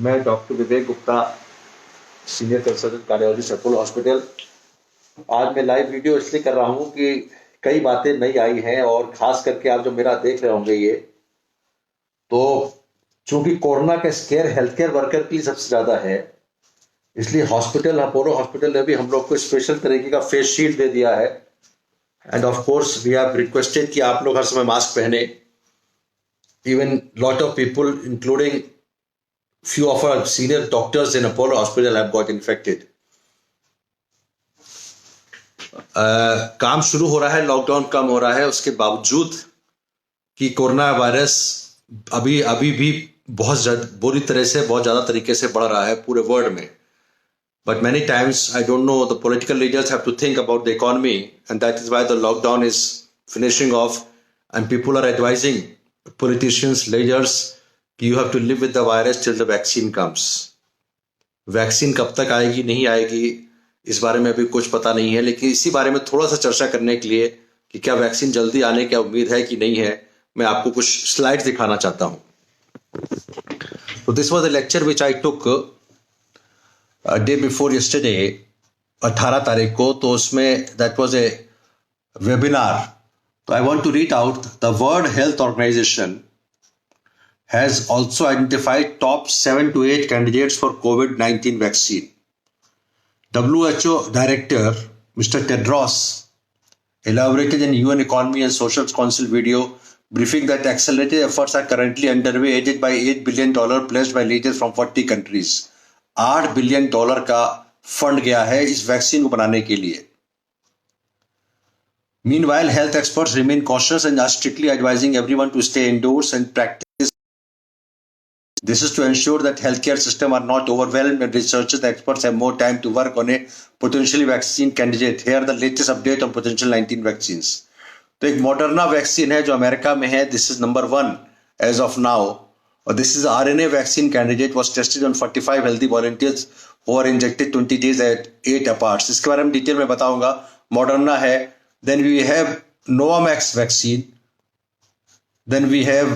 मैं doctor Vivek Gupta, senior consultant cardiologist Apollo hospital. आज मैं लाइव वीडियो इसलिए कर रहा हूँ कि कई बातें नई आई हैं और खास करके आप जो मेरा देख रहे होंगे ये, तो चूंकि कोरोना का स्केयर हेल्थ केयर वर्कर के लिए सबसे ज़्यादा है, इसलिए हॉस्पिटल अपोलो हॉस्पिटल ने भी हम लोग को स्पेशल तरीके का फेस शील्ड दे दिया है। And of course we have requested कि आप लोग हर समय मास्क पहने। Even lot of people including few of our senior doctors in Apollo Hospital have got infected. काम शुरू हो रहा है, लॉकडाउन कम हो रहा है, उसके बावजूद कि कोरोना वायरस अभी भी बहुत बुरी तरह से, बहुत ज़्यादा तरीके से बढ़ रहा है पूरे वर्ल्ड में. But many times I don't know, the political leaders have to think about the economy, and that is why the lockdown is finishing off, and people are advising politicians, leaders कि you have to live with the virus till the vaccine comes. Vaccine कब तक आएगी नहीं आएगी इस बारे में अभी कुछ पता नहीं है, लेकिन इसी बारे में थोड़ा सा चर्चा करने के लिए कि क्या वैक्सीन जल्दी आने की उम्मीद है कि नहीं है, मैं आपको कुछ स्लाइड्स दिखाना चाहता हूं. तो this was the lecture which I took day before yesterday, 18 तारीख को. तो उसमें दैट वाज ए वेबिनार. तो I want to read out the World Health Organization has also identified top 7 to 8 candidates for COVID-19 vaccine. WHO Director Mr. Tedros elaborated in UN Economy and Social Council video briefing that accelerated efforts are currently underway, aided by $8 billion pledged by leaders from 40 countries. $8 billion का fund गया है इस vaccine को बनाने के लिए. Meanwhile, health experts remain cautious and are strictly advising everyone to stay indoors and practice. This is to ensure that healthcare system are not overwhelmed and researchers and experts have more time to work on a potentially vaccine candidate. Here the latest update on potential 19 vaccines. तो एक Moderna vaccine है जो America में है. This is number 1 as of now. और this is RNA vaccine candidate was tested on 45 healthy volunteers who are injected 20 days at 8 apart. इसके बारे में डिटेल में बताऊंगा. मॉडर्ना है. Then we have Novavax vaccine. Then we have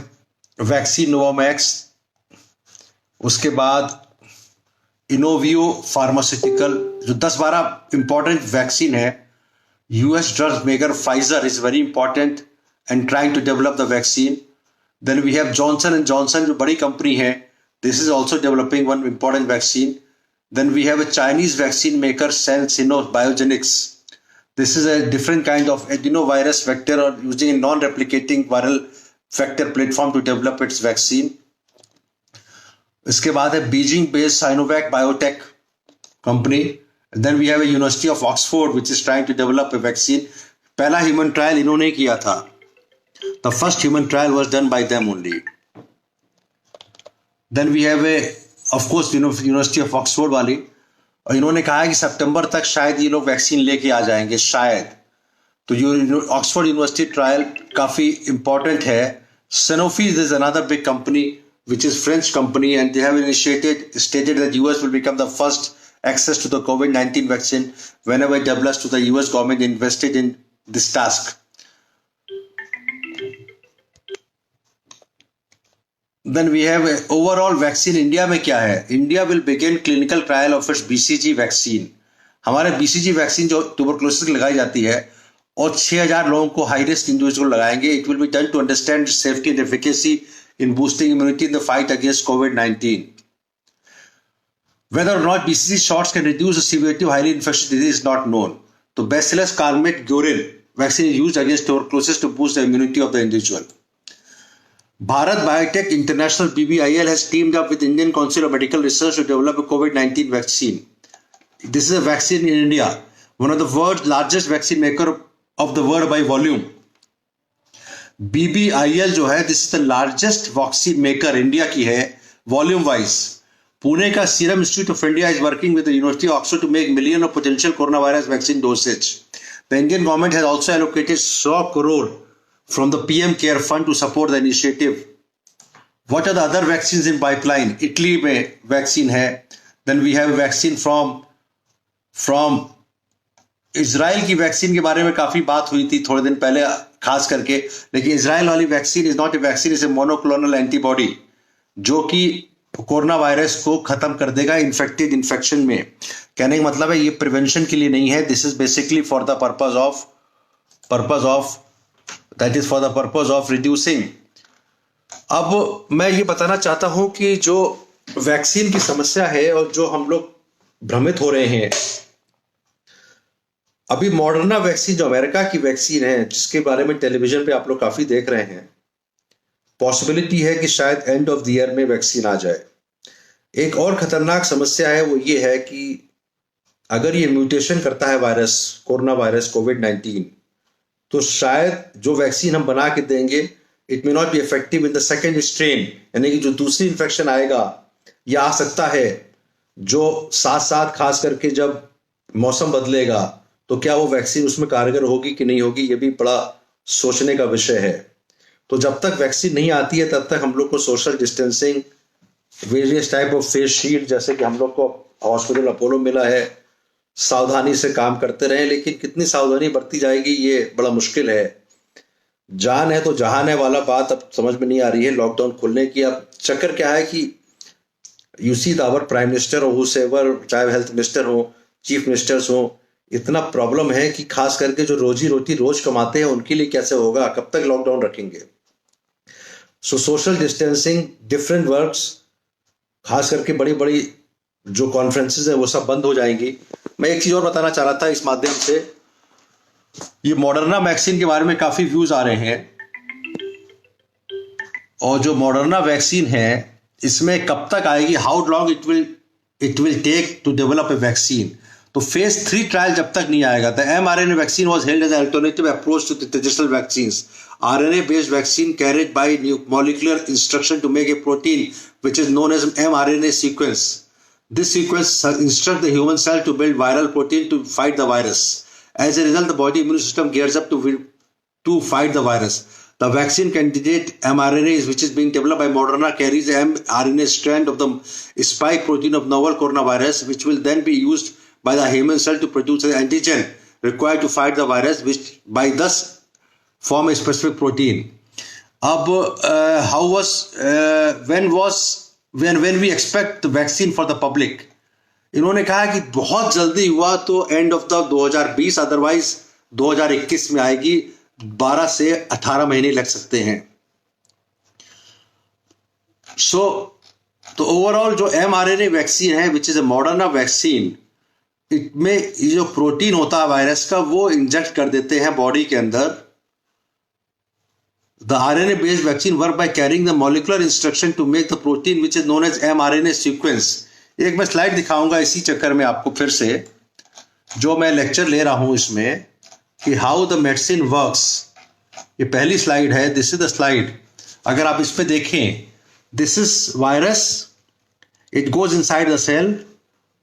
vaccine Novavax. उसके बाद Inovio pharmaceutical जो 10-12 इंपॉर्टेंट वैक्सीन है. US drug maker Pfizer is very important and trying to develop the vaccine. Then we have Johnson and Johnson जो बड़ी कंपनी है. This is also developing one important vaccine. Then we have a Chinese vaccine maker Sino Biogenics. This is a different kind of adenovirus vector और using non replicating viral vector platform to develop its vaccine. इसके बाद है Beijing based Sinovac biotech company. Then we have a university of Oxford which is trying to develop a vaccine. पहला human trial इन्होंने किया था. The first human trial was done by them only. Then we have a of course university of Oxford वाली, और इन्होंने कहा है कि सितंबर तक शायद ये लोग वैक्सीन लेके आ जाएंगे शायद. तो ऑक्सफोर्ड यूनिवर्सिटी ट्रायल काफी इंपॉर्टेंट है. Sanofi is another big company which is French company, and they have stated that US will become the first access to the COVID-19 vaccine whenever it develops to the US government invested in this task. Then we have overall vaccine. India में क्या है? India will begin clinical trial of its BCG vaccine. हमारे BCG vaccine जो tuberculosis की लगाई जाती है और 6000 लोगों को हाई रिस्क इंडिविजुअल लगाएंगे. It will be done to understand safety and efficacy in boosting immunity in the fight against COVID-19. Whether or not BCG shots can reduce the severity of highly infectious disease is not known. So Bacillus calmette-guerin vaccine is used against tuberculosis to boost the immunity of the individual. Bharat Biotech International BBIL has teamed up with Indian Council of Medical Research to develop a COVID-19 vaccine. This is a vaccine in India, one of the world's largest vaccine maker of the world by volume. BBIL जो है this is the largest vaccine maker India की है volume wise. Pune का serum institute of India is working with the university of Oxford to make million of potential corona virus vaccine doses. The Indian government has also allocated 100 crore from the PM care fund to support the initiative. What are the other vaccines in pipeline? Italy में vaccine है. Then we have vaccine from Israel की vaccine के बारे में काफी बात हुई थी थोड़े दिन पहले खास करके, लेकिन इजराइल वाली vaccine is not a vaccine, is a monoclonal antibody जो कि कोरोना वायरस को खत्म कर देगा इन्फेक्टेड इन्फेक्शन में। कहने का मतलब है ये प्रिवेंशन के लिए नहीं है, this is basically for the purpose of reducing. अब मैं ये बताना चाहता हूं कि जो वैक्सीन की समस्या है और जो हम लोग भ्रमित हो रहे हैं, अभी मॉडर्ना वैक्सीन जो अमेरिका की वैक्सीन है, जिसके बारे में टेलीविजन पे आप लोग काफी देख रहे हैं, पॉसिबिलिटी है कि शायद एंड ऑफ द ईयर में वैक्सीन आ जाए। एक और खतरनाक समस्या है, वो ये है कि अगर ये म्यूटेशन करता है वायरस, कोरोना वायरस कोविड-19, तो शायद जो वैक्सीन हम बना के देंगे it may not be effective in the second strain, यानी कि जो दूसरी इन्फेक्शन आएगा या आ सकता है, जो साथ साथ खास करके जब मौसम बदलेगा, तो क्या वो वैक्सीन उसमें कारगर होगी कि नहीं होगी, ये भी बड़ा सोचने का विषय है। तो जब तक वैक्सीन नहीं आती है तब तक हम लोग को social distancing, various type of face shield, जैसे कि हम लोग को हॉस्पिटल अपोलो मिला है, सावधानी से काम करते रहें। लेकिन कितनी सावधानी बरती जाएगी ये बड़ा मुश्किल है। जान है तो जहान है वाला बात अब समझ में नहीं आ रही है लॉकडाउन खुलने की। अब चक्कर क्या है कि you see our prime minister हो, हुसेवर, चाहे हेल्थ मिनिस्टर हो, चीफ मिनिस्टर्स हो, इतना प्रॉब्लम है कि खास करके जो रोजी रोटी रोज कमाते हैं उनके लिए कैसे होगा, कब तक लॉकडाउन रखेंगे। सो सोशल डिस्टेंसिंग, डिफरेंट वर्क्स, खास करके बड़ी बड़ी जो कॉन्फ्रेंसेस है वो सब बंद हो जाएंगी। मैं एक चीज और बताना चाह रहा था इस माध्यम से, ये मॉडर्ना वैक्सीन के बारे में काफी व्यूज आ रहे हैं, और जो मॉडर्ना वैक्सीन है इसमें कब तक आएगी, how long it will take to develop a vaccine. तो फेज 3 ट्रायल जब तक नहीं आएगा, the mRNA vaccine was held as alternative approach to the traditional vaccines. RNA based vaccine carried by new molecular instruction to make a protein which is known as mRNA sequence. This sequence instructs the human cell to build viral protein to fight the virus. As a result, the body immune system gears up to fight the virus. The vaccine candidate mRNA, which is being developed by Moderna, carries the mRNA strand of the spike protein of novel coronavirus, which will then be used by the human cell to produce an antigen required to fight the virus, which by thus form a specific protein. अब when we expect the vaccine for the public? इन्होंने कहा कि बहुत जल्दी हुआ तो end of the 2020, otherwise 2021 में आएगी, 12 से 18 महीने लग सकते हैं। तो ओवरऑल जो mRNA वैक्सीन है, which is a Moderna vaccine, इसमें जो प्रोटीन होता है वायरस का वो इंजेक्ट कर देते हैं बॉडी के अंदर। The RNA based vaccine work by carrying the molecular instruction to make the protein which is known as mRNA sequence. एक मैं स्लाइड दिखाऊंगा इसी चक्कर में आपको फिर से, जो मैं लेक्चर ले रहा हूं इसमें, कि हाउ द मेडिसिन वर्क्स। ये पहली स्लाइड है, दिस इज द स्लाइड। अगर आप इस पे देखें, this is virus, it goes inside the cell,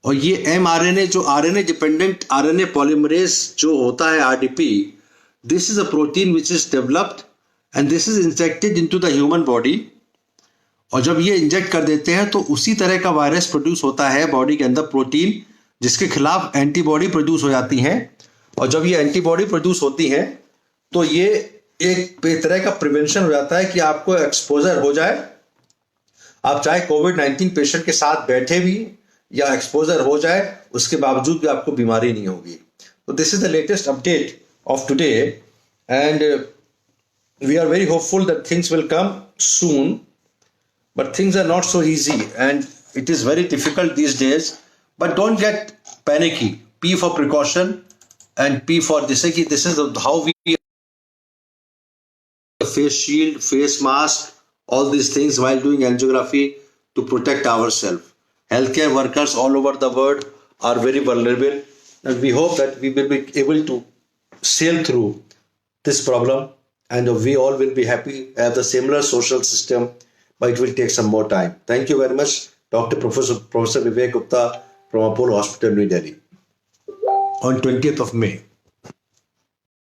और ये mRNA जो RNA डिपेंडेंट RNA पॉलीमरेज जो होता है RDP, this is a protein which is developed and this is injected into the human body। और जब ये इंजेक्ट कर देते हैं तो उसी तरह का वायरस प्रोड्यूस होता है बॉडी के अंदर, प्रोटीन जिसके खिलाफ एंटीबॉडी प्रोड्यूस हो जाती हैं। और जब ये एंटीबॉडी प्रोड्यूस होती हैं तो ये एक तरह का प्रिवेंशन हो जाता है कि आपको एक्सपोजर हो जाए, आप चाहे कोविड-19 पेशेंट के साथ बैठे भी या एक्सपोजर हो जाए, उसके बावजूद भी आपको बीमारी नहीं होगी। तो this is the latest update of today, and we are very hopeful that things will come soon, but things are not so easy and it is very difficult these days. But don't get panicky. P for precaution and P for this is how we face shield, face mask, all these things while doing angiography to protect ourselves. Healthcare workers all over the world are very vulnerable, and we hope that we will be able to sail through this problem, and we all will be happy, have the similar social system, but it will take some more time. Thank you very much, Dr. Professor Vivek Gupta from Apollo Hospital, New Delhi, on 20th of May.